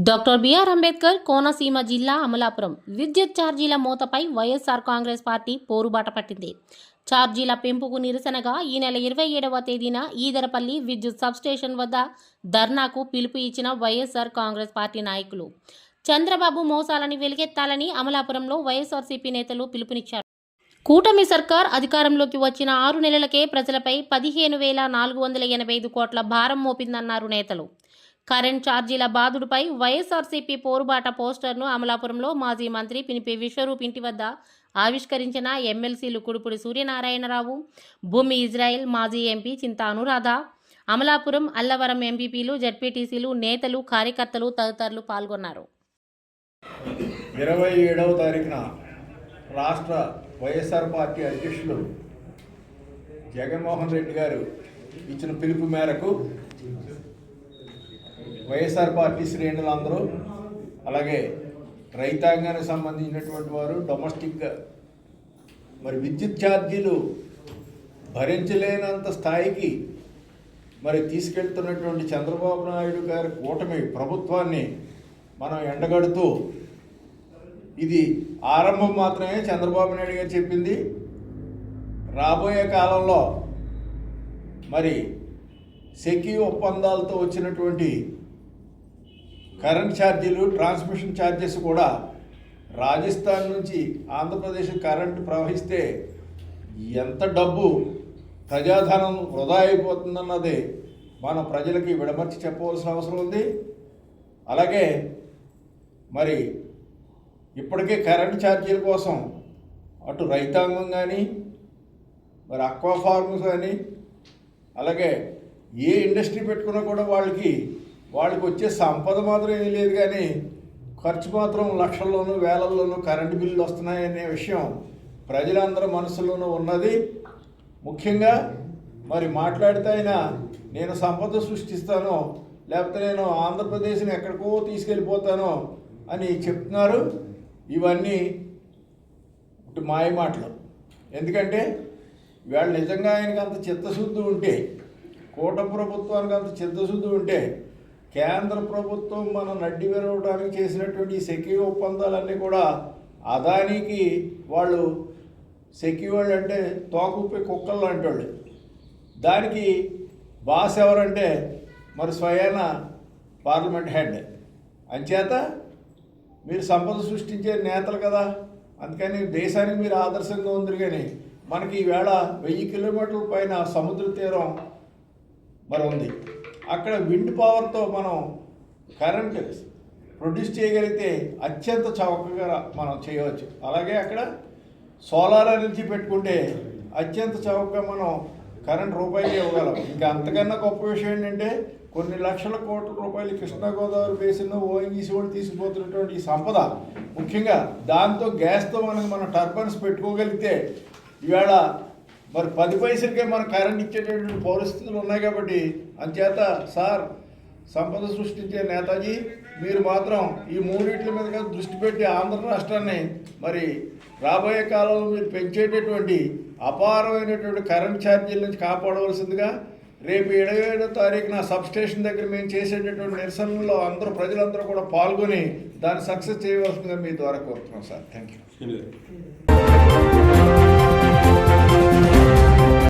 Doctor BR Ambedkar Konaseema జిల్లా అమలాపురం విద్యుత్ ఛార్జీల మోతపై వైఎస్ఆర్ కాంగ్రెస్ పార్టీ పోరుబాట పట్టింది. ఛార్జీల పెంపుకు నిరసనగా ఈ నెల 27వ తేదీన ఈదరపల్లి విద్యుత్ సబ్స్టేషన్ వద్ద ధర్నాకు పిలుపు ఇచ్చిన వైఎస్ఆర్ కాంగ్రెస్ పార్టీ నాయకులు చంద్రబాబు మోసాలని వెలిగెత్తాలని అమలాపురంలో వైఎస్ఆర్సీపీ నేతలు పిలుపునిచ్చారు. కూటమి సర్కార్ అధికారంలోకి వచ్చిన 6 నెలలకే ప్రజలపై 15,485 కోట్ల భారం మోపిందన్నారు నేతలు. కరెంట్ ఛార్జీల బాదుడుపై వైఎస్ఆర్సీపీ పోరుబాట పోస్టర్ను అమలాపురంలో మాజీ మంత్రి పినిపి విశ్వరూప్ ఇంటి వద్ద ఆవిష్కరించిన ఎమ్మెల్సీలు కుడుపుడి సూర్యనారాయణరావు, భూమి ఇజ్రాయెల్, మాజీ ఎంపీ చింతా అనురాధ, అమలాపురం, అల్లవరం ఎంపీపీలు, జడ్పీటీసీలు, నేతలు, కార్యకర్తలు తదితరులు పాల్గొన్నారు. 27వ తారీఖున రాష్ట్ర వైఎస్ఆర్ పార్టీ అధ్యక్షులు జగన్మోహన్ రెడ్డి గారు ఇచ్చిన పిలుపు మేరకు వైఎస్ఆర్ పార్టీ శ్రేణులందరూ, అలాగే రైతాంగానికి సంబంధించినటువంటి వారు, డొమెస్టిక్ మరి విద్యుత్ ఛార్జీలు భరించలేనంత స్థాయికి మరి తీసుకెళ్తున్నటువంటి చంద్రబాబు నాయుడు గారి కూటమి ప్రభుత్వాన్ని మనం ఎండగడుతూ, ఇది ఆరంభం మాత్రమే. చంద్రబాబు నాయుడు గారు చెప్పింది రాబోయే కాలంలో మరి సెకీ ఒప్పందాలతో వచ్చినటువంటి కరెంట్ ఛార్జీలు, ట్రాన్స్మిషన్ ఛార్జెస్ కూడా రాజస్థాన్ నుంచి ఆంధ్రప్రదేశ్ కరెంటు ప్రవహిస్తే ఎంత డబ్బు ప్రజాధనం వృధా అయిపోతుందన్నది మనం ప్రజలకి విడమర్చి చెప్పవలసిన అవసరం ఉంది. అలాగే మరి ఇప్పటికే కరెంటు ఛార్జీల కోసం అటు రైతాంగం కానీ, మరి అక్వా ఫార్మ్స్ కానీ, అలాగే ఏ ఇండస్ట్రీ పెట్టుకున్నా కూడా వాళ్ళకి వచ్చే సంపద మాత్రం ఏమీ లేదు, కానీ ఖర్చు మాత్రం లక్షల్లోనూ వేలల్లోనూ కరెంటు బిల్లులు వస్తున్నాయనే విషయం ప్రజలందరూ మనసులోనూ ఉన్నది. ముఖ్యంగా మరి మాట్లాడితే ఆయన నేను సంపద సృష్టిస్తాను, లేకపోతే నేను ఆంధ్రప్రదేశ్ని ఎక్కడికో తీసుకెళ్ళిపోతాను అని చెప్తున్నారు. ఇవన్నీ మాయ మాటలు. ఎందుకంటే వీళ్ళు నిజంగా ఆయనకి అంత చిత్తశుద్ధి ఉంటే, కూటమి ప్రభుత్వానికి అంత చిత్తశుద్ధి ఉంటే, కేంద్ర ప్రభుత్వం మనం నడ్డి విరవడానికి చేసినటువంటి ఈ సెకీ ఒప్పందాలన్నీ కూడా అదానికి వాళ్ళు సెకీ వాళ్ళు అంటే తోకూపే కుక్కలు లాంటి వాళ్ళు. దానికి బాస్ ఎవరంటే మరి స్వయాన పార్లమెంట్ హెడ్. అంచేత మీరు సంపద సృష్టించే నేతలు కదా, అందుకని దేశానికి మీరు ఆదర్శంగా ఉంది. కానీ మనకి ఈవేళ 1000 కిలోమీటర్ల పైన సముద్ర తీరం మరి ఉంది. అక్కడ విండ్ పవర్తో మనం కరెంట్ ప్రొడ్యూస్ చేయగలిగితే అత్యంత చౌకగా మనం చేయవచ్చు. అలాగే అక్కడ సోలార్ ఎనర్జీ పెట్టుకుంటే అత్యంత చౌకగా మనం కరెంట్ రూపాయలు ఇవ్వగలం. ఇంకా అంతకన్నా గొప్ప విషయం ఏంటంటే కొన్ని లక్షల కోట్ల రూపాయలు కృష్ణా గోదావరి బేసిన్, ఓఎన్జీసీ వాళ్ళు తీసుకుపోతున్నటువంటి ఈ సంపద, ముఖ్యంగా దాంతో గ్యాస్తో మనం టర్బైన్స్ పెట్టుకోగలిగితే ఇవాళ మరి 10 పైసలకే మనం కరెంట్ ఇచ్చేటటువంటి పరిస్థితులు ఉన్నాయి. కాబట్టి అంచేత సార్, సంపద సృష్టించే నేతాజీ, మీరు మాత్రం ఈ మూడింటి మీద దృష్టి పెట్టి ఆంధ్ర రాష్ట్రాన్ని మరి రాబోయే కాలంలో మీరు పెంచేటటువంటి అపారమైనటువంటి కరెంట్ ఛార్జీల నుంచి కాపాడవలసిందిగా రేపు 27వ తారీఖున సబ్స్టేషన్ దగ్గర మేము చేసేటటువంటి నిరసనలో ప్రజలందరూ కూడా పాల్గొని దాన్ని సక్సెస్ చేయవలసిందిగా మీ ద్వారా కోరుతున్నాం సార్. Thank you.